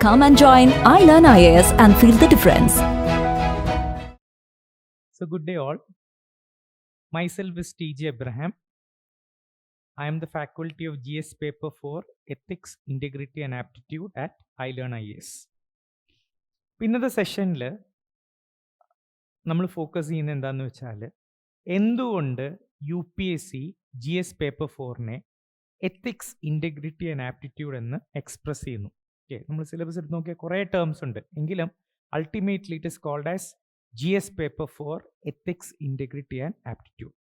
Come and join iLearn IAS and feel the difference. So good day all. Myself is TJ Abraham. I am the faculty of GS paper 4 Ethics, Integrity and Aptitude at iLearn IAS. ഇന്നത്തെ സെഷനിൽ നമ്മൾ focus ചെയ്യുന്നത് എന്താണെന്ന് വെച്ചാൽ എന്തുകൊണ്ട് UPSC GS paper 4നെ ethics, integrity and aptitude എന്ന് express ചെയ്യുന്നു. ഓക്കെ, നമ്മൾ സിലബസ് എടുത്ത് നോക്കിയാൽ കുറേ ടേംസ് ഉണ്ട്, എങ്കിലും ultimately it is called as GS paper 4 ethics, integrity and aptitude.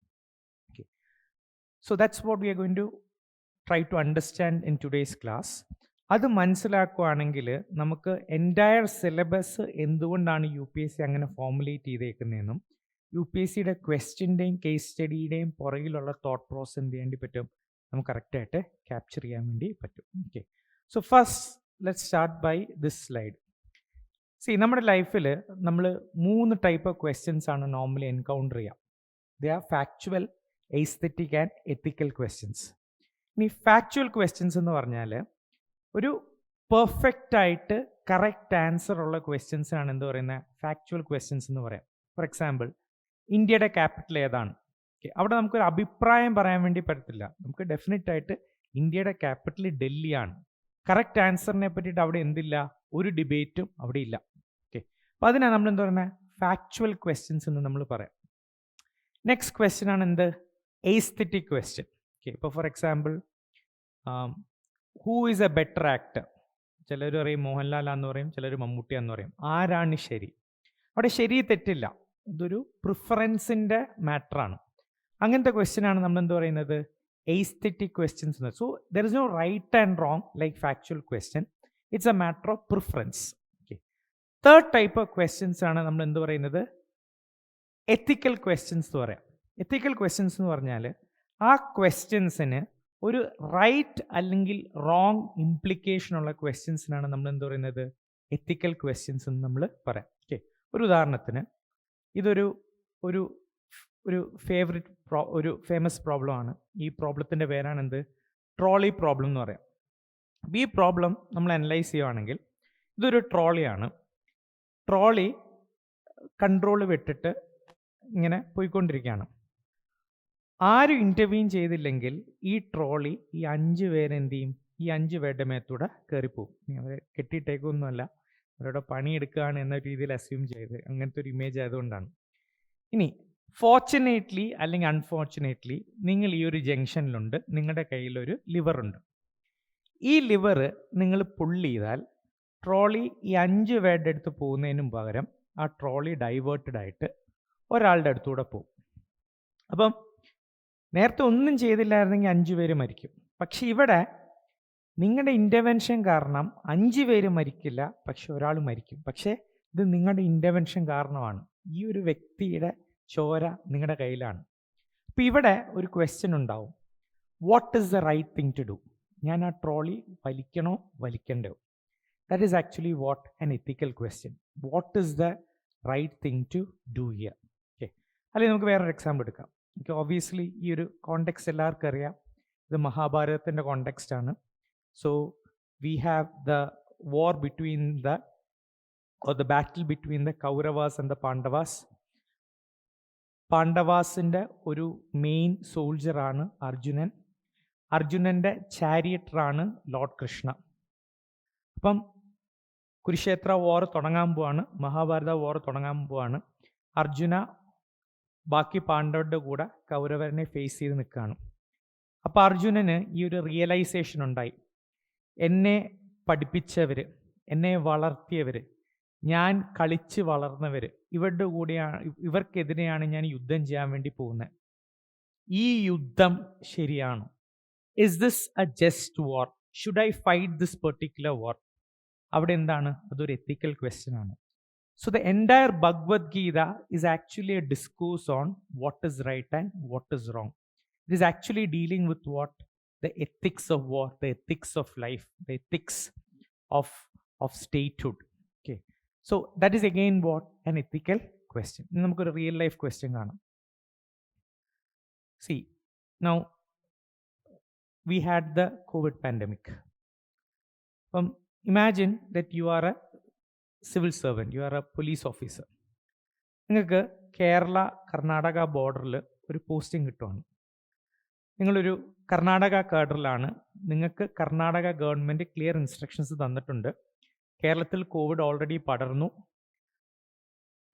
Okay, so that's what we are going to try to understand in today's class. അത് മനസ്സിലാക്കുകയാണെങ്കിൽ നമുക്ക് എൻറ്റയർ സിലബസ് എന്തുകൊണ്ടാണ് UPSC അങ്ങനെ ഫോർമുലേറ്റ് ചെയ്തേക്കുന്നതെന്നും UPSCയുടെ ക്വസ്റ്റ്യൻ്റെയും കേസ് സ്റ്റഡിയുടെയും പുറകിലുള്ള thought process എന്ത് ചെയ്യേണ്ടി പറ്റും, നമുക്ക് കറക്റ്റായിട്ട് ക്യാപ്ചർ ചെയ്യാൻ വേണ്ടി പറ്റും. Okay, so first let's start by this slide. നമ്മുടെ ലൈഫിൽ നമ്മൾ 3 ടൈപ്പ് ഓഫ് ക്വസ്റ്റ്യൻസ് ആണ് നോർമലി എൻകൗണ്ടർ ചെയ്യുക. They are factual, aesthetic and ethical questions. ഇനി ഫാക്ച്വൽ ക്വസ്റ്റ്യൻസ് എന്ന് പറഞ്ഞാൽ ഒരു പെർഫെക്റ്റ് ആയിട്ട് കറക്റ്റ് ആൻസർ ഉള്ള ക്വസ്റ്റ്യൻസ് ആണ് എന്ത് പറയുന്നത്, ഫാക്ച്വൽ ക്വസ്റ്റ്യൻസ് എന്ന് പറയാം. ഫോർ എക്സാമ്പിൾ, ഇന്ത്യയുടെ ക്യാപിറ്റൽ ഏതാണ്? ഓക്കെ, അവിടെ നമുക്കൊരു അഭിപ്രായം പറയാൻ വേണ്ടി പറ്റത്തില്ല. നമുക്ക് ഡെഫിനറ്റ് ആയിട്ട് ഇന്ത്യയുടെ ക്യാപിറ്റൽ ഡൽഹിയാണ്. കറക്റ്റ് ആൻസറിനെ പറ്റിയിട്ട് അവിടെ എന്തില്ല, ഒരു ഡിബേറ്റും അവിടെ ഇല്ല. ഓക്കെ, അപ്പോൾ അതിനാണ് നമ്മൾ എന്താ പറയുന്നത്, ഫാക്ച്വൽ ക്വസ്റ്റ്യൻസ് എന്ന് നമ്മൾ പറയാം. നെക്സ്റ്റ് ക്വസ്റ്റ്യൻ ആണ് എന്ത്, എസ്തെറ്റിക് ക്വസ്റ്റ്യൻ. ഓക്കെ, ഇപ്പോൾ for example, who is A better actor? ചിലർ പറയും മോഹൻലാലാന്ന് പറയും, ചിലർ മമ്മൂട്ടിയാന്ന് പറയും. ആരാണ് ശരി? അവിടെ ശരി തെറ്റില്ല, ഇതൊരു പ്രിഫറൻസിൻ്റെ മാറ്ററാണ്. അങ്ങനത്തെ ക്വസ്റ്റ്യൻ ആണ് നമ്മൾ എന്ത് പറയുന്നത്, എസ്തെറ്റിക് ക്വസ്റ്റ്യൻസ് എന്ന്. So there is no right and wrong like factual question, it's a matter of preference. Okay, third type of questions ആണ് നമ്മൾ എന്ത് പറയുന്നത്, എത്തിക്കൽ ക്വസ്റ്റ്യൻസ് എന്ന് പറയാം. എത്തിക്കൽ ക്വസ്റ്റ്യൻസ് എന്ന് പറഞ്ഞാൽ ആ ക്വസ്റ്റ്യൻസിന് ഒരു റൈറ്റ് അല്ലെങ്കിൽ റോങ് ഇംപ്ലിക്കേഷൻ ഉള്ള ക്വസ്റ്റ്യൻസിനാണ് നമ്മൾ എന്ത് പറയുന്നത്, എത്തിക്കൽ ക്വസ്റ്റ്യൻസ് എന്ന് നമ്മൾ പറയാം. ഓക്കെ, ഒരു ഉദാഹരണത്തിന് ഇതൊരു ഒരു ഒരു ഒരു ഫേമസ് പ്രോബ്ലം ആണ്. ഈ പ്രോബ്ലത്തിൻ്റെ പേരാണ് എന്ത്, ട്രോളി പ്രോബ്ലം എന്ന് പറയാം. ഈ പ്രോബ്ലം നമ്മൾ അനലൈസ് ചെയ്യുകയാണെങ്കിൽ ഇതൊരു ട്രോളിയാണ്. ട്രോളി കൺട്രോൾ വിട്ടിട്ട് ഇങ്ങനെ പോയിക്കൊണ്ടിരിക്കുകയാണ്. ആരും ഇൻ്റർവീൻ ചെയ്തില്ലെങ്കിൽ ഈ ട്രോളി ഈ 5 പേരെന്ത് ചെയ്യും, ഈ 5 പേരുടെ മേത്തൂടെ കയറിപ്പോവും. അവർ കെട്ടിയിട്ടേക്കൊന്നുമല്ല, അവരുടെ പണിയെടുക്കുകയാണ് എന്ന രീതിയിൽ അസ്യൂം ചെയ്ത്, അങ്ങനത്തെ ഒരു ഇമേജ് ആയതുകൊണ്ടാണ്. ഇനി ഫോർച്ചുനേറ്റ്ലി അല്ലെങ്കിൽ അൺഫോർച്ചുനേറ്റ്ലി നിങ്ങൾ ഈ ഒരു ജംഗ്ഷനിലുണ്ട്, നിങ്ങളുടെ കയ്യിലൊരു ലിവറുണ്ട്. ഈ ലിവർ നിങ്ങൾ പുള്ള് ചെയ്താൽ ട്രോളി ഈ 5 പേരുടെ അടുത്ത് പോകുന്നതിനും പകരം ആ ട്രോളി ഡൈവേർട്ടഡ് ആയിട്ട് ഒരാളുടെ അടുത്തൂടെ പോകും. അപ്പം നേരത്തെ ഒന്നും ചെയ്തില്ലായിരുന്നെങ്കിൽ 5 പേര് മരിക്കും. പക്ഷെ ഇവിടെ നിങ്ങളുടെ ഇൻ്റർവെൻഷൻ കാരണം 5 പേര് മരിക്കില്ല, പക്ഷെ ഒരാൾ മരിക്കും. പക്ഷേ ഇത് നിങ്ങളുടെ ഇൻ്റർവെൻഷൻ കാരണമാണ്. ഈ ഒരു വ്യക്തിയുടെ ചോര നിങ്ങളുടെ കയ്യിലാണ്. അപ്പോൾ ഇവിടെ ഒരു ക്വസ്റ്റ്യൻ ഉണ്ടാവും, what is the right thing to do? ഞാൻ ആ ട്രോളി വലിക്കണോ വലിക്കണ്ടോ? That is actually what an ethical question. What is the right thing to do here? Okay, അല്ലെങ്കിൽ നമുക്ക് വേറൊരു എക്സാമ്പിൾ എടുക്കാം. ഓക്കെ, ഒബ്വിയസ്ലി ഈ ഒരു കോണ്ടെക്സ്റ്റ് എല്ലാവർക്കും അറിയാം, ഇത് മഹാഭാരതത്തിൻ്റെ കോണ്ടെക്സ്റ്റ് ആണ്. So we have the war between the battle between the Kauravas and the Pandavas. പാണ്ഡവാസിൻ്റെ ഒരു മെയിൻ സോൾജറാണ് അർജുനൻ. അർജുനൻ്റെ ചാരിയറ്ററാണ് ലോർഡ് കൃഷ്ണ. അപ്പം കുരുക്ഷേത്ര വാർ തുടങ്ങാൻ പോവാണ്, മഹാഭാരത വാർ തുടങ്ങാൻ പോവാണ്. അർജുന ബാക്കി പാണ്ഡവരുടെ കൂടെ കൗരവരനെ ഫേസ് ചെയ്ത് നിൽക്കുകയാണ്. അപ്പോൾ അർജുനന് ഈ ഒരു റിയലൈസേഷൻ ഉണ്ടായി, എന്നെ പഠിപ്പിച്ചവർ, എന്നെ വളർത്തിയവർ, ഞാൻ കളിച്ച് വളർന്നവർ, ഇവരുടെ കൂടെയാണ്, ഇവർക്കെതിരെയാണ് ഞാൻ യുദ്ധം ചെയ്യാൻ വേണ്ടി പോകുന്നത്. ഈ യുദ്ധം ശരിയാണോ? Is this a just war? Should I fight this particular war? അവിടെ എന്താണ്, അതൊരു എത്തിക്കൽ ക്വസ്റ്റ്യൻ ആണ്. So the entire Bhagavad Gita is actually a discourse on what is right and what is wrong. It is actually dealing with what, the ethics of war, the ethics of life, the ethics of statehood. Okay, so that is again what an ethical question. നമുക്ക് ഒരു real life question കാണാം. See, now we had the COVID pandemic. അപ്പം imagine that you are A civil servant, you are A police officer. നിങ്ങൾക്ക് കേരള കർണാടക ബോർഡറിൽ ഒരു posting കിട്ടുവാണ്. നിങ്ങളൊരു കർണാടക കാഡറിലാണ്. നിങ്ങൾക്ക് Karnataka government clear instructions തന്നിട്ടുണ്ട്. കേരളത്തിൽ കോവിഡ് ഓൾറെഡി പടർന്നു.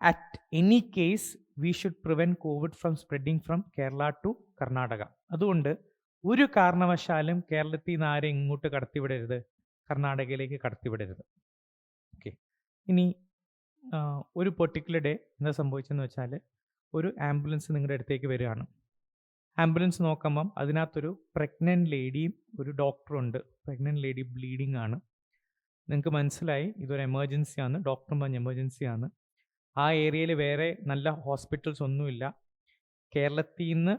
At any case we should prevent covid from spreading from Kerala to Karnataka. അതുകൊണ്ട് ഒരു കാരണവശാലും കേരളത്തിൽ നിന്ന് ആരും ഇങ്ങോട്ട് കടത്തിവിടരുത്, കർണാടകയിലേക്ക് കടത്തിവിടരുത്. ഓക്കെ. ഇനി ഒരു പെർട്ടിക്കുലർ ഡേ എന്താ സംഭവിച്ചതെന്ന് വെച്ചാൽ, ഒരു ആംബുലൻസ് നിങ്ങളുടെ അടുത്തേക്ക് വരികയാണ്. ആംബുലൻസ് നോക്കുമ്പം അതിനകത്തൊരു പ്രഗ്നൻറ്റ് ലേഡിയും ഒരു ഡോക്ടറും ഉണ്ട്. പ്രഗ്നൻറ്റ് ലേഡി ബ്ലീഡിങ് ആണ്. നിങ്ങൾക്ക് മനസ്സിലായി ഇതൊരു എമർജൻസിയാണ്. ഡോക്ടറും പറഞ്ഞ എമർജൻസിയാണ്. ആ ഏരിയയിൽ വേറെ നല്ല ഹോസ്പിറ്റൽസ് ഒന്നുമില്ല. കേരളത്തിൽ നിന്ന്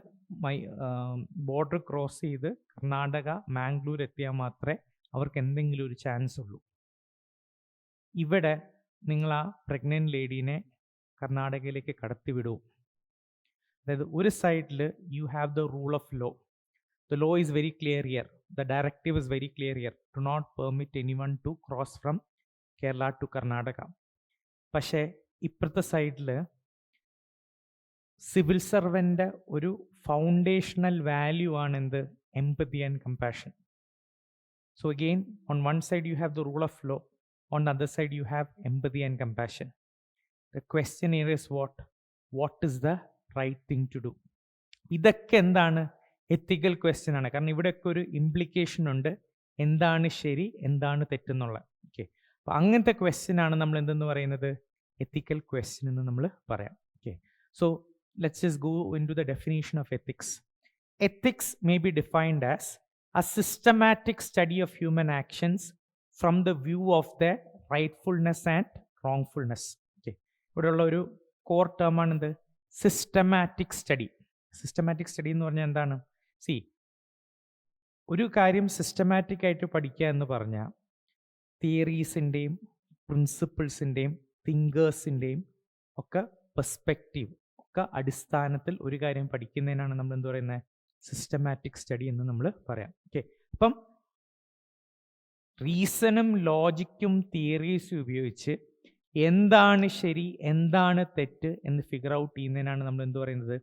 ബോർഡർ ക്രോസ് ചെയ്ത് കർണാടക മാംഗ്ലൂർ എത്തിയാൽ മാത്രമേ അവർക്ക് എന്തെങ്കിലും ഒരു ചാൻസ് ഉള്ളൂ. ഇവിടെ നിങ്ങൾ ആ പ്രഗ്നൻറ്റ് ലേഡീനെ കർണാടകയിലേക്ക് കടത്തിവിടൂ. അതായത് ഒരു സൈഡിൽ you have the rule of law. The law is very clear here. The directive is very clear here. To not permit anyone to cross from Kerala to Karnataka. പക്ഷേ ഇപ്പുറത്തെ സൈഡിൽ സിവിൽ സർവൻ്റെ ഒരു ഫൗണ്ടേഷണൽ വാല്യൂ ആണ് എന്ത്? Empathy and compassion. So again on one side you have the rule of law, on the other side you have empathy and compassion. The question here is what is the right thing to do? ഇതൊക്കെ എന്താണ്? എത്തിക്കൽ question ആണ്. കാരണം ഇവിടെയൊക്കെ ഒരു implication ഉണ്ട്, എന്താണ് ശരി എന്താണ് തെറ്റെന്നുള്ള. ഓക്കെ. അപ്പോൾ അങ്ങനത്തെ ക്വസ്റ്റ്യൻ ആണ് നമ്മൾ എന്തെന്ന് പറയുന്നത്? എത്തിക്കൽ ക്വസ്റ്റ്യൻ എന്ന് നമ്മൾ പറയാം. Okay. So let's just go into the definition of ethics. Ethics may be defined as a systematic study of human actions from the view of their rightfulness and wrongfulness. Okay. ഇവിടെയുള്ള ഒരു core ടേമാണ് എന്ത്? Systematic study. Systematic study എന്ന് പറഞ്ഞാൽ എന്താണ്? ഒരു കാര്യം systematic ആയിട്ട് പഠിക്കുക എന്ന് പറഞ്ഞാൽ തിയറീസിൻ്റെയും പ്രിൻസിപ്പിൾസിൻ്റെയും തിങ്കേഴ്സിൻ്റെയും ഒക്കെ പെർസ്പെക്റ്റീവ് ഒക്കെ അടിസ്ഥാനത്തിൽ ഒരു കാര്യം പഠിക്കുന്നതിനാണ് നമ്മൾ എന്ത് പറയുന്നത്? സിസ്റ്റമാറ്റിക് സ്റ്റഡി എന്ന് നമ്മൾ പറയാം. ഓക്കെ. അപ്പം റീസണും ലോജിക്കും തിയറീസും ഉപയോഗിച്ച് എന്താണ് ശരി എന്താണ് തെറ്റ് എന്ന് ഫിഗർ ഔട്ട് ചെയ്യുന്നതിനാണ് നമ്മൾ എന്ത് പറയുന്നത്?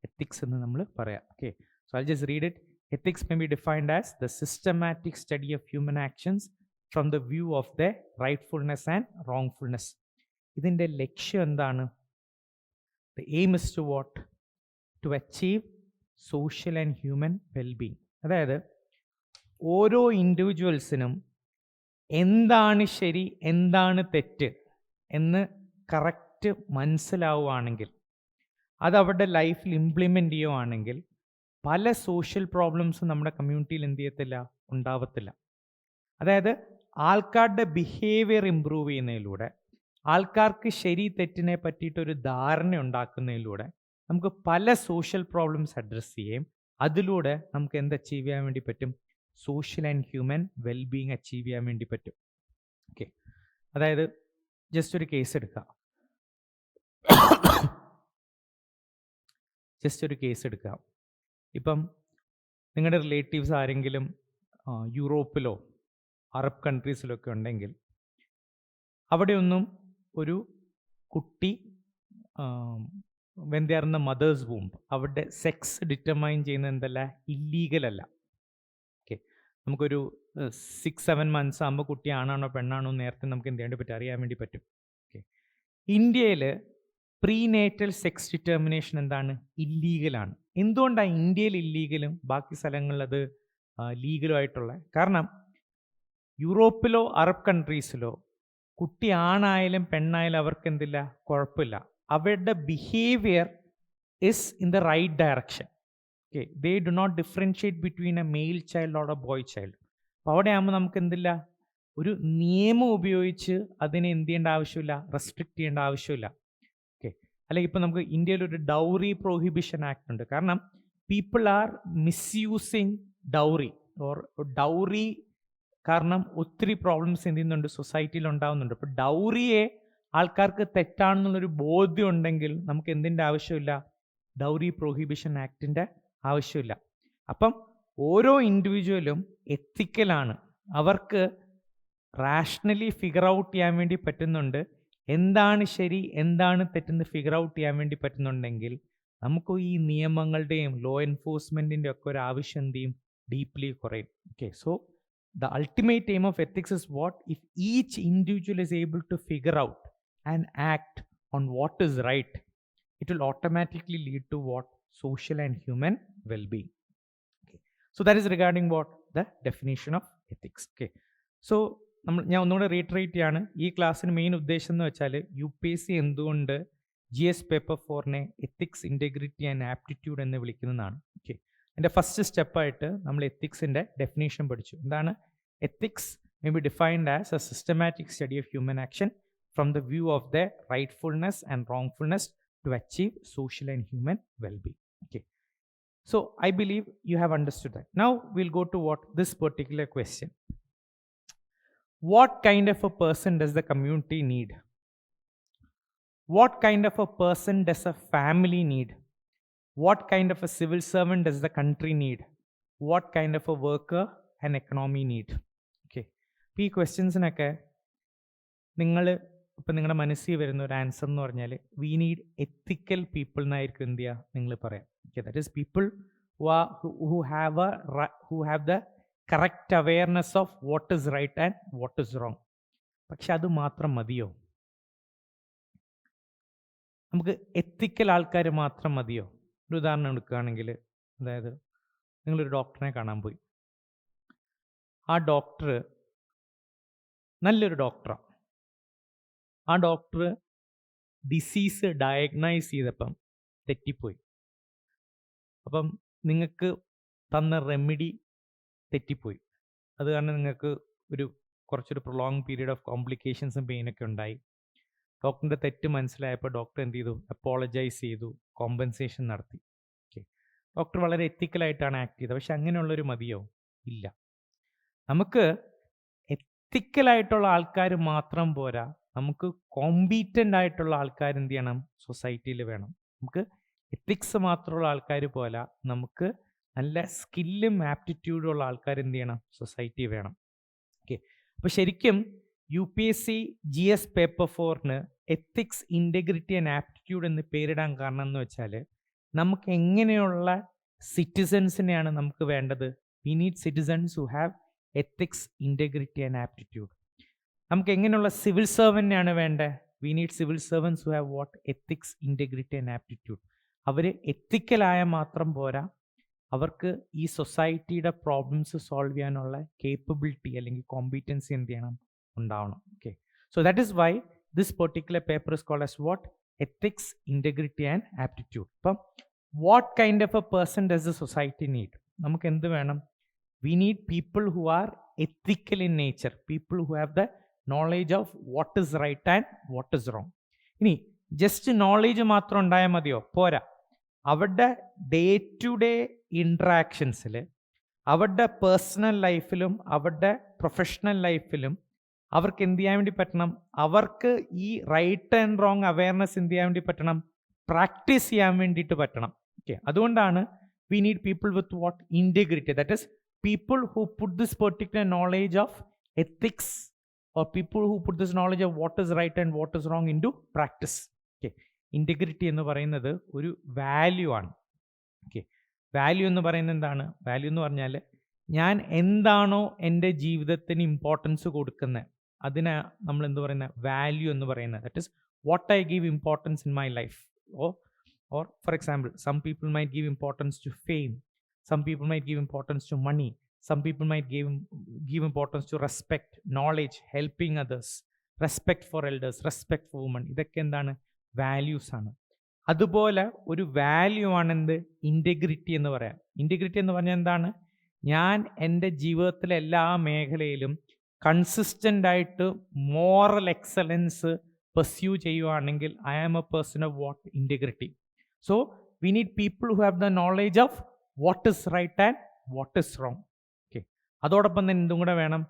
എത്തിക്സ് എന്ന് നമ്മൾ പറയാം. Okay. So I just read it. Ethics may be defined as the systematic study of human actions from the view of the rightfulness and wrongfulness. ഇതിൻ്റെ ലക്ഷ്യം എന്താണ്? The aim is to what? To achieve social and human wellbeing. അതായത് ഓരോ ഇൻഡിവിജ്വൽസിനും എന്താണ് ശരി എന്താണ് തെറ്റ് എന്ന് കറക്റ്റ് മനസ്സിലാവുകയാണെങ്കിൽ, അത് അവരുടെ ലൈഫിൽ ഇംപ്ലിമെൻ്റ് ചെയ്യുകയാണെങ്കിൽ പല സോഷ്യൽ പ്രോബ്ലംസും നമ്മുടെ കമ്മ്യൂണിറ്റിയിൽ എന്ത് ചെയ്യത്തില്ല? ഉണ്ടാവത്തില്ല. അതായത് ആൾക്കാരുടെ ബിഹേവിയർ ഇമ്പ്രൂവ് ചെയ്യുന്നതിലൂടെ, ആൾക്കാർക്ക് ശരി തെറ്റിനെ പറ്റിയിട്ടൊരു ധാരണ ഉണ്ടാക്കുന്നതിലൂടെ നമുക്ക് പല സോഷ്യൽ പ്രോബ്ലംസ് അഡ്രസ്സ് ചെയ്യും. അതിലൂടെ നമുക്ക് എന്ത് അച്ചീവ് ചെയ്യാൻ വേണ്ടി പറ്റും? Social and human wellbeing achieve ചെയ്യാൻ വേണ്ടി പറ്റും. ഓക്കെ. അതായത് ജസ്റ്റ് ഒരു കേസ് എടുക്കാം. ഇപ്പം നിങ്ങളുടെ റിലേറ്റീവ്സ് ആരെങ്കിലും യൂറോപ്പിലോ അറബ് കൺട്രീസിലോ ഒക്കെ ഉണ്ടെങ്കിൽ അവിടെയൊന്നും ഒരു കുട്ടി when they are in the mother's womb അവരുടെ സെക്സ് ഡിറ്റർമൈൻ ചെയ്യുന്നത് എന്തല്ല? ഇല്ലീഗലല്ല. ഓക്കെ. നമുക്കൊരു 6-7 months ആകുമ്പോൾ കുട്ടി ആണാണോ പെണ്ണാണോ നേരത്തെ നമുക്ക് എന്ത് ചെയ്യാൻ പറ്റും? അറിയാൻ വേണ്ടി പറ്റും. ഓക്കെ. ഇന്ത്യയിൽ പ്രീനേറ്റൽ സെക്സ് ഡിറ്റർമിനേഷൻ എന്താണ്? ഇല്ലീഗലാണ്. എന്തുകൊണ്ടാണ് ഇന്ത്യയിൽ ഇല്ലീഗലും ബാക്കി സ്ഥലങ്ങളിൽ അത് ലീഗലും ആയിട്ടുള്ളത്? കാരണം യൂറോപ്പിലോ അറബ് കൺട്രീസിലോ കുട്ടി ആണായാലും പെണ്ണായാലും അവർക്ക് എന്തില്ല? കുഴപ്പമില്ല. അവരുടെ behaviour is in the right direction. Okay. They do not differentiate between a male child or a boy child. അപ്പോൾ അവിടെ ആകുമ്പോൾ നമുക്ക് എന്തില്ല? ഒരു നിയമം ഉപയോഗിച്ച് അതിനെ എന്ത് ചെയ്യേണ്ട ആവശ്യമില്ല? റെസ്ട്രിക്റ്റ് ചെയ്യേണ്ട ആവശ്യമില്ല. ഓക്കെ. അല്ലെങ്കിൽ ഇപ്പോൾ നമുക്ക് ഇന്ത്യയിൽ ഒരു ഡൗറി പ്രൊഹിബിഷൻ ആക്ട് ഉണ്ട്. കാരണം people are misusing dowry or dowry കാരണം ഒത്തിരി പ്രോബ്ലംസ് എന്ത് ചെയ്യുന്നുണ്ട്? സൊസൈറ്റിയിൽ ഉണ്ടാകുന്നുണ്ട്. അപ്പോൾ ഡൗറിയെ ആൾക്കാർക്ക് തെറ്റാണെന്നുള്ളൊരു ബോധ്യം ഉണ്ടെങ്കിൽ നമുക്ക് എന്തിൻ്റെ ആവശ്യമില്ല? ഡൗറി പ്രൊഹിബിഷൻ ആക്ടിൻ്റെ ആവശ്യമില്ല. അപ്പം ഓരോ ഇൻഡിവിജ്വലും എത്തിക്കലാണ്. അവർക്ക് റാഷണലി ഫിഗർ ഔട്ട് ചെയ്യാൻ വേണ്ടി പറ്റുന്നുണ്ട്, എന്താണ് ശരി എന്താണ് തെറ്റെന്ന് ഫിഗർ ഔട്ട് ചെയ്യാൻ വേണ്ടി പറ്റുന്നുണ്ടെങ്കിൽ നമുക്ക് ഈ നിയമങ്ങളുടെയും ലോ എൻഫോഴ്സ്മെൻറ്റിൻ്റെ ഒക്കെ ഒരു ആവശ്യം എന്ത് ചെയ്യും, ഡീപ്ലി കുറയും. Okay, so the ultimate aim of ethics is what? If each individual is able to figure out and act on what is right, it will automatically lead to what? Social and human well-being. Okay. So that is regarding what? The definition of ethics. Okay. So ഞാൻ ഒന്നുകൂടെ retreat ചെയ്യാണ്, ഈ ക്ലാസ്സിന് main ഉദ്ദേശം എന്ന് വെച്ചാൽ UPSC എന്തുകൊണ്ട് GS paper 4-നെ എത്തിക്സ്, ഇൻറ്റഗ്രിറ്റി ആൻഡ് ആപ്റ്റിറ്റ്യൂഡ് എന്ന് വിളിക്കുന്നതാണ്. ഓക്കെ, എൻ്റെ ഫസ്റ്റ് സ്റ്റെപ്പായിട്ട് നമ്മൾ എത്തിക്സിൻ്റെ ഡെഫിനേഷൻ പഠിച്ചു. എന്താണ് ethics? May be defined as a systematic study of human action from the view of the rightfulness and wrongfulness to achieve social and human wellbeing. Okay, so I believe you have understood that. Now we'll go to what this particular question. What kind of a person does the community need? What kind of a person does a family need? What kind of a civil servant does the country need? What kind of a worker and economy need? Okay, ഈ ക്വസ്റ്റ്യൻസിനൊക്കെ നിങ്ങൾ ഇപ്പം നിങ്ങളുടെ മനസ്സിൽ വരുന്ന ഒരു answer എന്ന് പറഞ്ഞാൽ we need ethical people എന്നായിരിക്കും എന്ത് ചെയ്യുക നിങ്ങൾ പറയാം. Okay, that is people who have the correct awareness of what is right and what is wrong. പക്ഷെ അത് മാത്രം മതിയോ? നമുക്ക് എത്തിക്കൽ ആൾക്കാർ മാത്രം മതിയോ? ഒരു ഉദാഹരണം എടുക്കുകയാണെങ്കിൽ, അതായത് നിങ്ങളൊരു ഡോക്ടറിനെ കാണാൻ പോയി, ആ ഡോക്ടർ നല്ലൊരു ഡോക്ടറാണ്, ആ ഡോക്ടർ ഡിസീസ് ഡയഗ്നൈസ് ചെയ്തപ്പം തെറ്റിപ്പോയി, അപ്പം നിങ്ങൾക്ക് തന്ന റെമിഡി തെറ്റിപ്പോയി, അത് കാരണം നിങ്ങൾക്ക് കുറച്ചൊരു പ്രൊലോങ് പീരീഡ് ഓഫ് കോംപ്ലിക്കേഷൻസും പെയിനൊക്കെ ഉണ്ടായി. ഡോക്ടറിൻ്റെ തെറ്റ് മനസ്സിലായപ്പോൾ ഡോക്ടർ എന്ത് ചെയ്തു? അപ്പോളജൈസ് ചെയ്തു, കോമ്പൻസേഷൻ നടത്തി. ഓക്കെ, ഡോക്ടർ വളരെ എത്തിക്കലായിട്ടാണ് ആക്ട് ചെയ്തത്. പക്ഷെ അങ്ങനെയുള്ളൊരു മതിയോ? ഇല്ല. നമുക്ക് എത്തിക്കലായിട്ടുള്ള ആൾക്കാർ മാത്രം പോരാ, നമുക്ക് കോമ്പീറ്റൻ്റ് ആയിട്ടുള്ള ആൾക്കാർ എന്ത് ചെയ്യണം? സൊസൈറ്റിയിൽ വേണം. നമുക്ക് എത്തിക്സ് മാത്രമുള്ള ആൾക്കാർ പോരാ, നമുക്ക് നല്ല സ്കില്ലും ആപ്റ്റിറ്റ്യൂഡും ഉള്ള ആൾക്കാർ എന്ത് ചെയ്യണം? സൊസൈറ്റി വേണം. ഓക്കെ, അപ്പോൾ ശരിക്കും UPSC GS പേപ്പർ 4-ന് എത്തിക്സ്, ഇൻറ്റഗ്രിറ്റി ആൻഡ് ആപ്റ്റിറ്റ്യൂഡ് എന്ന് പേരിടാൻ കാരണം എന്ന് വെച്ചാൽ നമുക്ക് എങ്ങനെയുള്ള സിറ്റിസൻസിനെയാണ് നമുക്ക് വേണ്ടത്? We need citizens who have ethics, integrity and aptitude. നമുക്ക് എങ്ങനെയുള്ള സിവിൽ സർവൻ്റിനെയാണ് വേണ്ടത്? We need civil servants who have what? Ethics, integrity and aptitude. അവർ എത്തിക്കലായ മാത്രം പോരാ, അവർക്ക് ഈ സൊസൈറ്റിയുടെ പ്രോബ്ലംസ് സോൾവ് ചെയ്യാനുള്ള കേപ്പബിലിറ്റി അല്ലെങ്കിൽ കോമ്പീറ്റൻസി എന്ത് ചെയ്യണം? ഉണ്ടാവണം. Okay, so that is why this particular paper is called as what? Ethics, integrity and aptitude. അപ്പം what kind of a person does the society need? നമുക്ക് എന്ത് വേണം? We need people who are ethical in nature, people who have the knowledge of what is right and what is wrong. ഇനി just knowledge മാത്രം ഉണ്ടായാൽ മതിയോ? പോരാ. അവരുടെ day to day ഇൻട്രാക്ഷൻസിൽ, അവരുടെ പേഴ്സണൽ ലൈഫിലും അവരുടെ പ്രൊഫഷണൽ ലൈഫിലും അവർക്ക് എന്ത് ചെയ്യാൻ വേണ്ടി പറ്റണം? അവർക്ക് ഈ റൈറ്റ് ആൻഡ് റോങ് അവയർനെസ് എന്ത് ചെയ്യാൻ വേണ്ടി പറ്റണം? പ്രാക്ടീസ് ചെയ്യാൻ വേണ്ടിയിട്ട് പറ്റണം. ഓക്കെ, അതുകൊണ്ടാണ് V need people with what? Integrity. That is people who put this particular knowledge of ethics or people who put this knowledge of what is right and what is wrong into practice. Okay, integrity എന്ന് പറയുന്നത് ഒരു value ആണ്. Okay, value എന്ന് പറയുന്നത് എന്താണ്? Value എന്ന് പറഞ്ഞാൽ ഞാൻ എന്താണോ എൻ്റെ ജീവിതത്തിന് ഇമ്പോർട്ടൻസ് കൊടുക്കുന്നത് അതിനെ നമ്മൾ എന്ത് പറയുന്നത്? വാല്യൂ എന്ന് പറയുന്നത്. That is what I give importance in my life. Or for example, some people might give importance to fame, some people might give importance to money, some people might give importance to respect, knowledge, helping others, respect for elders, respect for women. ഇതൊക്കെ എന്താണ്? Values ആണ്. അതുപോലെ ഒരു value ആണെന്ത്? Integrity എന്ന് പറയാം. Integrity എന്ന് പറഞ്ഞാൽ എന്താണ്? ഞാൻ എൻ്റെ ജീവിതത്തിലെ എല്ലാ മേഖലയിലും കൺസിസ്റ്റൻ്റ് ആയിട്ട് മോറൽ എക്സലൻസ് പെർസ്യൂ ചെയ്യുവാണെങ്കിൽ I am a person of what? Integrity. So we need people who have the knowledge of what is right and what is wrong. അതോടൊപ്പം തന്നെ എന്തും കൂടെ വേണം?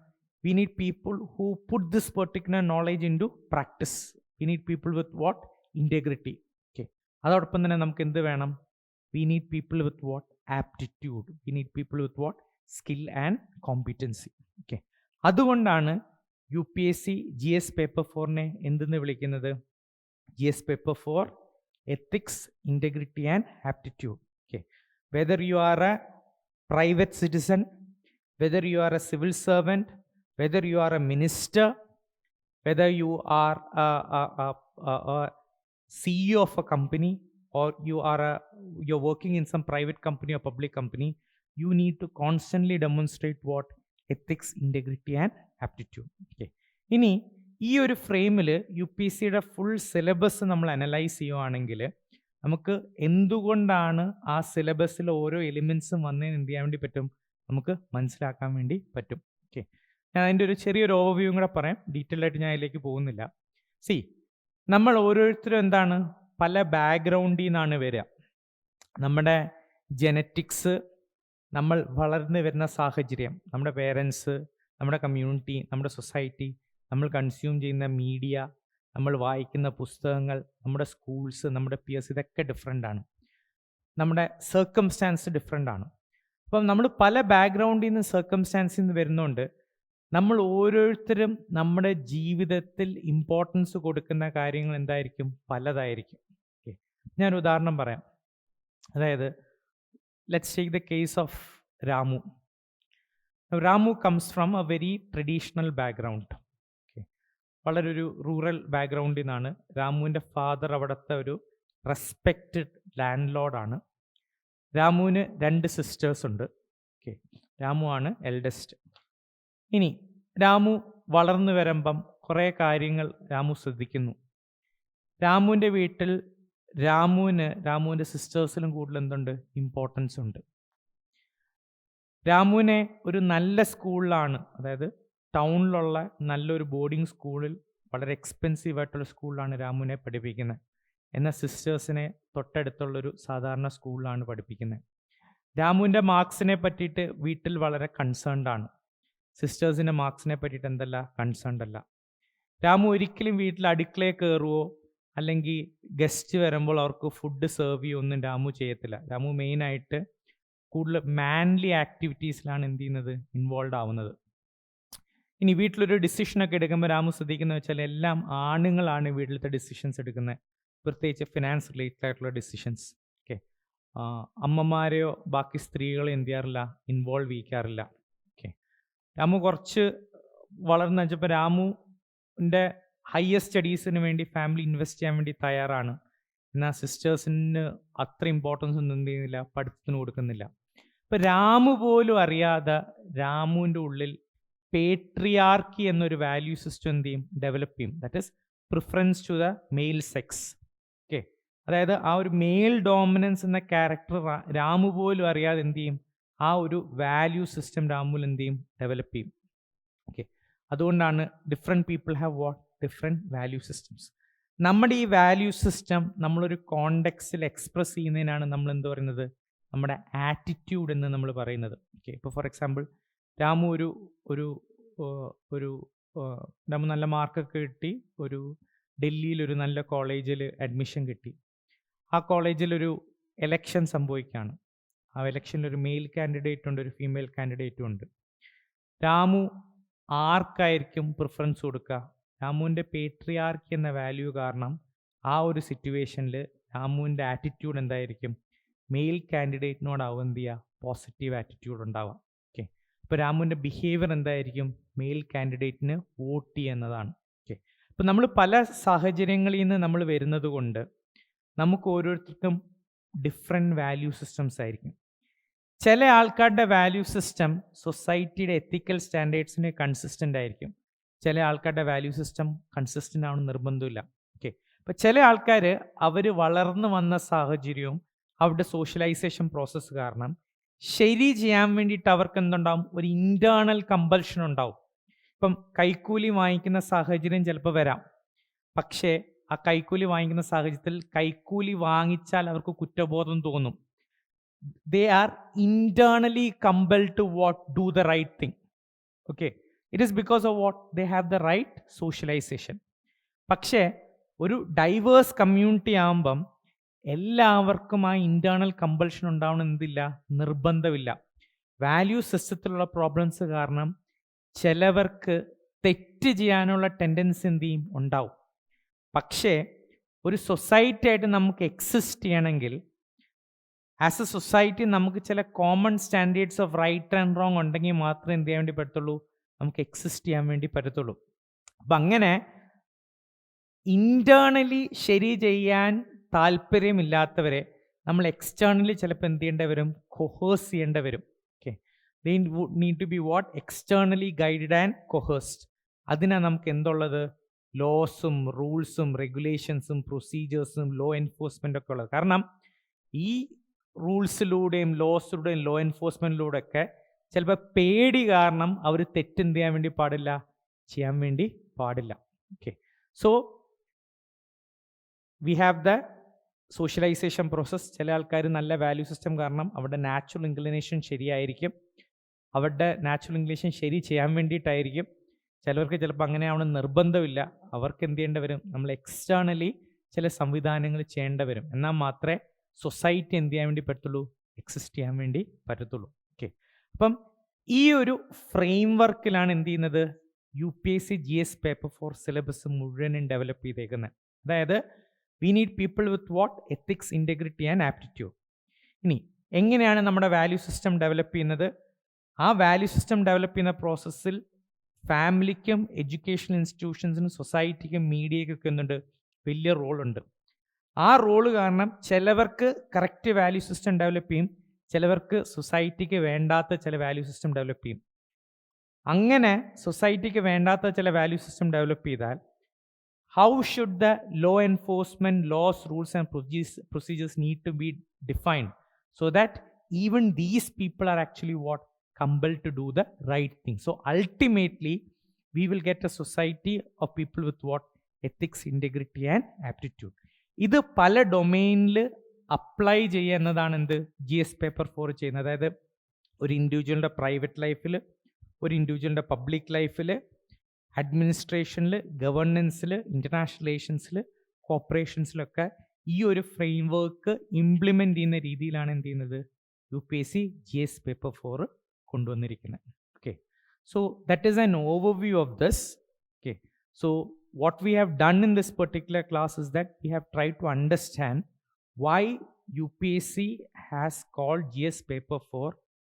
We need people who put this particular knowledge into practice. We need people with what? Integrity. Okay, അതോടൊപ്പം തന്നെ നമുക്ക് എന്ത് വേണം? We need people with what? Aptitude. We need people with what? Skill and competency. Okay, അതുകൊണ്ടാണ് UPSC GS paper 4നെ എന്തെന്ന് വിളിക്കുന്നത്? GS paper 4 ethics, integrity and aptitude. Okay, whether you are A private citizen, whether you are a civil servant, whether you are a minister, whether you are a CEO of a company, or you're working in some private company or public company, you need to constantly demonstrate what? Ethics, integrity and aptitude. Okay. ഇനി ഈ ഒരു ഫ്രെയിമിൽ UPSCയുടെ full syllabus നമ്മൾ analyse ചെയ്യുവാണെങ്കിൽ നമുക്ക് എന്തുകൊണ്ടാണ് ആ സിലബസിൽ ഓരോ എലിമെൻസും വന്നതിന് എന്ത് ചെയ്യാൻ വേണ്ടി പറ്റും? നമുക്ക് മനസ്സിലാക്കാൻ വേണ്ടി പറ്റും. ഓക്കെ, ഞാൻ അതിൻ്റെ ഒരു ചെറിയൊരു ഓവർവ്യൂ കൂടെ പറയാം. ഡീറ്റെയിൽ ആയിട്ട് ഞാൻ അതിലേക്ക് പോകുന്നില്ല. നമ്മൾ ഓരോരുത്തരും എന്താണ്, പല ബാക്ക്ഗ്രൗണ്ടിൽ നിന്നാണ് വരിക. നമ്മുടെ ജെനറ്റിക്സ്, നമ്മൾ വളർന്നു വരുന്ന സാഹചര്യം, നമ്മുടെ പേരൻസ്, നമ്മുടെ കമ്മ്യൂണിറ്റി, നമ്മുടെ സൊസൈറ്റി, നമ്മൾ കൺസ്യൂം ചെയ്യുന്ന മീഡിയ, നമ്മൾ വായിക്കുന്ന പുസ്തകങ്ങൾ, നമ്മുടെ സ്കൂൾസ്, നമ്മുടെ പിയേഴ്സ്, ഇതൊക്കെ ഡിഫറെൻ്റ് ആണ്. നമ്മുടെ സർക്കംസ്റ്റാൻസ് ഡിഫറെൻ്റ് ആണ്. അപ്പം നമ്മൾ പല ബാക്ക്ഗ്രൗണ്ടിൽ നിന്ന് സർക്കംസ്റ്റാൻസിൽ നിന്ന് വരുന്നതുകൊണ്ട് നമ്മൾ ഓരോരുത്തരും നമ്മുടെ ജീവിതത്തിൽ ഇമ്പോർട്ടൻസ് കൊടുക്കുന്ന കാര്യങ്ങൾ എന്തായിരിക്കും? പലതായിരിക്കും. ഓക്കെ, ഞാൻ ഉദാഹരണം പറയാം. അതായത് let's take the case of Ramu. Ramu comes from A very traditional background. വളരെ ഒരു റൂറൽ ബാക്ക്ഗ്രൗണ്ടിൽ നിന്നാണ്. രാമുവിൻ്റെ ഫാദർ അവിടുത്തെ ഒരു റെസ്പെക്റ്റഡ് ലാൻഡ് ലോർഡാണ്. രാമുവിന് 2 സിസ്റ്റേഴ്സ് ഉണ്ട്. ഓക്കെ, രാമു ആണ് എൽഡസ്റ്റ്. ഇനി രാമു വളർന്നു വരുമ്പം കുറേ കാര്യങ്ങൾ രാമു ശ്രദ്ധിക്കുന്നു. രാമുവിൻ്റെ വീട്ടിൽ രാമുവിൻ്റെ സിസ്റ്റേഴ്സിലും കൂടുതൽ എന്തുണ്ട്? ഇമ്പോർട്ടൻസ് ഉണ്ട്. രാമുവിനെ ഒരു നല്ല സ്കൂളിലാണ്, അതായത് ടൗണിലുള്ള നല്ലൊരു ബോർഡിംഗ് സ്കൂളിൽ, വളരെ എക്സ്പെൻസീവ് ആയിട്ടുള്ള സ്കൂളിലാണ് രാമുവിനെ പഠിപ്പിക്കുന്നത്. എന്നാൽ സിസ്റ്റേഴ്സിനെ തൊട്ടടുത്തുള്ളൊരു സാധാരണ സ്കൂളിലാണ് പഠിപ്പിക്കുന്നത്. രാമുവിൻ്റെ മാർക്സിനെ പറ്റിയിട്ട് വീട്ടിൽ വളരെ കൺസേൺഡ് ആണ്. സിസ്റ്റേഴ്സിൻ്റെ മാർക്സിനെ പറ്റിയിട്ട് എന്തല്ല? കൺസേൺഡ് അല്ല. രാമു ഒരിക്കലും വീട്ടിൽ അടുക്കളയിൽ കയറുവോ അല്ലെങ്കിൽ ഗസ്റ്റ് വരുമ്പോൾ അവർക്ക് ഫുഡ് സെർവ് ചെയ്യുകയോ ഒന്നും രാമു ചെയ്യത്തില്ല. രാമു മെയിനായിട്ട് കൂടുതൽ മാൻലി ആക്ടിവിറ്റീസിലാണ് എന്ത് ചെയ്യുന്നത്? ഇൻവോൾവ് ആവുന്നത്. ഇനി വീട്ടിലൊരു ഡിസിഷനൊക്കെ എടുക്കുമ്പോൾ രാമു ശ്രദ്ധിക്കുന്നത് വെച്ചാൽ എല്ലാം ആണുങ്ങളാണ് വീട്ടിലത്തെ ഡിസിഷൻസ് എടുക്കുന്നത്, പ്രത്യേകിച്ച് ഫിനാൻസ് റിലേറ്റഡ് ആയിട്ടുള്ള ഡിസിഷൻസ്. ഓക്കെ, അമ്മമാരെയോ ബാക്കി സ്ത്രീകളെ എന്ത് ചെയ്യാറില്ല? ഇൻവോൾവ് ചെയ്യിക്കാറില്ല. ഓക്കെ, രാമു കുറച്ച് വളർന്നു വെച്ചപ്പോൾ രാമുവിൻ്റെ ഹയർ സ്റ്റഡീസിന് വേണ്ടി ഫാമിലി ഇൻവെസ്റ്റ് ചെയ്യാൻ വേണ്ടി തയ്യാറാണ്. എന്നാൽ സിസ്റ്റേഴ്സിന് അത്ര ഇമ്പോർട്ടൻസ് ഒന്നും എന്ത് ചെയ്യുന്നില്ല, പഠിത്തത്തിന് കൊടുക്കുന്നില്ല. ഇപ്പം രാമു പോലും അറിയാതെ രാമുവിൻ്റെ ഉള്ളിൽ പേട്രിയാർക്കി എന്നൊരു വാല്യൂ സിസ്റ്റം എന്ത് ചെയ്യും? ഡെവലപ്പ് ചെയ്യും. That is preference to the male sex. Okay, അതായത് ആ ഒരു മെയിൽ ഡോമിനൻസ് എന്ന ക്യാരക്ടർ രാമു പോലും അറിയാതെ എന്ത് ചെയ്യും? ആ ഒരു വാല്യൂ സിസ്റ്റം രാമുവിൽ എന്ത് ചെയ്യും? ഡെവലപ്പ് ചെയ്യും. ഓക്കെ, അതുകൊണ്ടാണ് different people have what? Different value systems. നമ്മുടെ ഈ വാല്യൂ സിസ്റ്റം നമ്മളൊരു കോണ്ടെക്സ്റ്റിൽ എക്സ്പ്രസ് ചെയ്യുന്നതിനാണ് നമ്മൾ എന്ത് പറയുന്നത്? നമ്മുടെ ആറ്റിറ്റ്യൂഡ് എന്ന് നമ്മൾ പറയുന്നത്. ഓക്കെ, ഇപ്പോൾ ഫോർ എക്സാമ്പിൾ രാമു രാമു നല്ല മാർക്കൊക്കെ കിട്ടി, ഡൽഹിയിലൊരു നല്ല കോളേജിൽ അഡ്മിഷൻ കിട്ടി. ആ കോളേജിലൊരു എലക്ഷൻ സംഭവിക്കുകയാണ്. ആ എലക്ഷനിൽ ഒരു മെയിൽ കാൻഡിഡേറ്റ് ഉണ്ട്, ഒരു ഫീമെയിൽ കാൻഡിഡേറ്റും ഉണ്ട്. രാമു ആർക്കായിരിക്കും പ്രിഫറൻസ് കൊടുക്കുക? രാമുവിൻ്റെ പേട്രിയാർക്കി എന്ന വാല്യൂ കാരണം ആ ഒരു സിറ്റുവേഷനിൽ രാമുവിൻ്റെ ആറ്റിറ്റ്യൂഡ് എന്തായിരിക്കും? മെയിൽ കാൻഡിഡേറ്റിനോടാവും എന്ത് ചെയ്യുക? പോസിറ്റീവ് ആറ്റിറ്റ്യൂഡ് ഉണ്ടാവുക. ഓക്കെ, ഇപ്പോൾ രാമുവിൻ്റെ ബിഹേവിയർ എന്തായിരിക്കും? മെയിൽ കാൻഡിഡേറ്റിന് വോട്ട് ചെയ്യുന്നതാണ്. ഓക്കെ, അപ്പോൾ നമ്മൾ പല സാഹചര്യങ്ങളിൽ നിന്ന് നമ്മൾ വരുന്നത് കൊണ്ട് നമുക്ക് ഓരോരുത്തർക്കും ഡിഫറെൻറ്റ് വാല്യൂ സിസ്റ്റംസ് ആയിരിക്കും. ചില ആൾക്കാരുടെ വാല്യൂ സിസ്റ്റം സൊസൈറ്റിയുടെ എത്തിക്കൽ സ്റ്റാൻഡേർഡ്സിന് കൺസിസ്റ്റൻ്റ് ആയിരിക്കും. ചില ആൾക്കാരുടെ വാല്യൂ സിസ്റ്റം കൺസിസ്റ്റൻ്റ് ആവണം നിർബന്ധമില്ല. ഓക്കെ, അപ്പോൾ ചില ആൾക്കാർ അവർ വളർന്നു വന്ന സാഹചര്യവും അവരുടെ സോഷ്യലൈസേഷൻ പ്രോസസ്സ് കാരണം ശരി ചെയ്യാൻ വേണ്ടിയിട്ട് അവർക്ക് എന്തുണ്ടാവും? ഒരു ഇൻറ്റേർണൽ കമ്പൽഷൻ ഉണ്ടാവും. ഇപ്പം കൈക്കൂലി വാങ്ങിക്കുന്ന സാഹചര്യം ചിലപ്പോൾ വരാം. പക്ഷേ ആ കൈക്കൂലി വാങ്ങിക്കുന്ന സാഹചര്യത്തിൽ കൈക്കൂലി വാങ്ങിച്ചാൽ അവർക്ക് കുറ്റബോധം തോന്നും. they are internally compelled to what? Do the right thing. Okay, it is because of what? They have the right socialization. പക്ഷേ ഒരു ഡൈവേഴ്സ് കമ്മ്യൂണിറ്റി ആകുമ്പം എല്ലാവർക്കും ആ ഇൻറ്റേർണൽ കമ്പൽഷൻ ഉണ്ടാവണം എന്തില്ല? നിർബന്ധമില്ല. വാല്യൂ സിസ്റ്റത്തിലുള്ള പ്രോബ്ലംസ് കാരണം ചിലവർക്ക് തെറ്റ് ചെയ്യാനുള്ള ടെൻഡൻസി എന്ത് ചെയ്യും, ഉണ്ടാവും. പക്ഷേ ഒരു സൊസൈറ്റി ആയിട്ട് നമുക്ക് എക്സിസ്റ്റ് ചെയ്യണമെങ്കിൽ ആസ് എ സൊസൈറ്റി നമുക്ക് ചില common standards of right and wrong ഉണ്ടെങ്കിൽ മാത്രമേ എന്ത് ചെയ്യാൻ വേണ്ടി പറ്റത്തുള്ളൂ, നമുക്ക് എക്സിസ്റ്റ് ചെയ്യാൻ വേണ്ടി പറ്റത്തുള്ളൂ. അപ്പം അങ്ങനെ ഇൻറ്റേർണലി ശരി ചെയ്യാൻ താല്പര്യമില്ലാത്തവരെ നമ്മൾ എക്സ്റ്റേർണലി ചിലപ്പോൾ എന്ത് ചെയ്യേണ്ടി വരും, കൊഹേഴ്സ് ചെയ്യേണ്ടി വരും. Okay, they need to be what, externally guided and coerced. അതിനാണ് നമുക്ക് എന്തുള്ളത്, ലോസും റൂൾസും റെഗുലേഷൻസും പ്രൊസീജിയേഴ്സും ലോ എൻഫോഴ്സ്മെൻ്റ് ഒക്കെ ഉള്ളത്. കാരണം ഈ റൂൾസിലൂടെയും ലോസിലൂടെയും ലോ എൻഫോഴ്സ്മെൻറ്റിലൂടെയൊക്കെ ചിലപ്പോൾ പേടി കാരണം അവർ തെറ്റെന്ത് ചെയ്യാൻ വേണ്ടി പാടില്ല, ചെയ്യാൻ വേണ്ടി പാടില്ല. Okay, so we have the socialisation process. ചില ആൾക്കാർ നല്ല വാല്യൂ സിസ്റ്റം കാരണം അവരുടെ നാച്ചുറൽ ഇൻക്ലിനേഷൻ ശരിയായിരിക്കും, അവരുടെ നാച്ചുറൽ ഇൻക്ലിനേഷൻ ശരി ചെയ്യാൻ വേണ്ടിയിട്ടായിരിക്കും. ചിലവർക്ക് ചിലപ്പോൾ അങ്ങനെ ആവണം നിർബന്ധമില്ല. അവർക്ക് എന്ത് ചെയ്യേണ്ടി വരും, നമ്മൾ എക്സ്റ്റേർണലി ചില സംവിധാനങ്ങൾ ചെയ്യേണ്ടി വരും. എന്നാൽ മാത്രമേ സൊസൈറ്റി എന്ത് ചെയ്യാൻ വേണ്ടി പറ്റത്തുള്ളൂ, എക്സിസ്റ്റ് ചെയ്യാൻ വേണ്ടി പറ്റത്തുള്ളൂ. ഓക്കെ, അപ്പം ഈ ഒരു ഫ്രെയിം വർക്കിലാണ് എന്ത് ചെയ്യുന്നത്, UPSC GS പേപ്പർ 4 സിലബസ് മുഴുവനും ഡെവലപ്പ് ചെയ്തേക്കുന്നത്. അതായത് V need people with what, ethics, integrity and aptitude. ഇനി എങ്ങനെയാണ് നമ്മുടെ വാല്യൂ സിസ്റ്റം ഡെവലപ്പ് ചെയ്യുന്നത്? ആ വാല്യൂ സിസ്റ്റം ഡെവലപ്പ് ചെയ്യുന്ന പ്രോസസ്സിൽ ഫാമിലിക്കും എഡ്യൂക്കേഷണൽ ഇൻസ്റ്റിറ്റ്യൂഷൻസിനും സൊസൈറ്റിക്കും മീഡിയയ്ക്കൊക്കെ എന്തുണ്ട്, വലിയ റോളുണ്ട്. ആ റോള് കാരണം ചിലവർക്ക് കറക്റ്റ് വാല്യൂ സിസ്റ്റം ഡെവലപ്പ് ചെയ്യും, ചിലവർക്ക് സൊസൈറ്റിക്ക് വേണ്ടാത്ത ചില വാല്യൂ സിസ്റ്റം ഡെവലപ്പ് ചെയ്യും. അങ്ങനെ സൊസൈറ്റിക്ക് വേണ്ടാത്ത ചില വാല്യൂ സിസ്റ്റം ഡെവലപ്പ് ചെയ്താൽ how should the law enforcement laws, rules and procedures need to be defined so that even these people are actually what, compelled to do the right thing. So ultimately we will get a society of people with what, ethics, integrity and aptitude. ഇത് പല ഡൊമെയിനിൽ apply ചെയ്യുക എന്നതാണ് എന്ത് GS paper 4 ചെയ്യുന്നത്. അതായത് ഒരു ഇൻഡിവിജ്വലിൻ്റെ private ലൈഫിൽ, ഒരു ഇൻഡിവിജ്വലിൻ്റെ പബ്ലിക് ലൈഫിൽ, അഡ്മിനിസ്ട്രേഷനിൽ, ഗവേണൻസിൽ, ഇൻ്റർനാഷണൽ റിലേഷൻസിൽ, കോർപ്പറേഷൻസിലൊക്കെ ഈ ഒരു ഫ്രെയിം വർക്ക് ഇംപ്ലിമെൻ്റ് ചെയ്യുന്ന രീതിയിലാണ് എന്ത് ചെയ്യുന്നത്, UPSC GS പേപ്പർ 4 കൊണ്ടുവന്നിരിക്കുന്നത്. Okay, so that is an overview of this. Okay, so what we have done in this particular class is that we have tried to understand why UPSC has called GS paper 4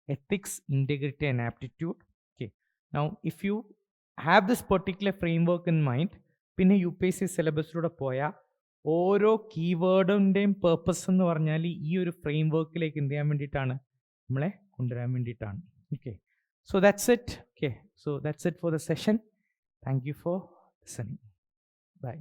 ethics, integrity and aptitude. Okay, now if you have this particular framework in mind, പിന്നെ UPSC സിലബസിലൂടെ പോയാൽ ഓരോ കീവേഡിൻ്റെയും purpose എന്ന് പറഞ്ഞാൽ ഈ ഒരു frame വർക്കിലേക്ക് എന്ത് ചെയ്യാൻ വേണ്ടിയിട്ടാണ്, നമ്മളെ കൊണ്ടുവരാൻ വേണ്ടിയിട്ടാണ്. Okay, so that's it. Okay, so that's it for the session. Thank you for listening. Bye.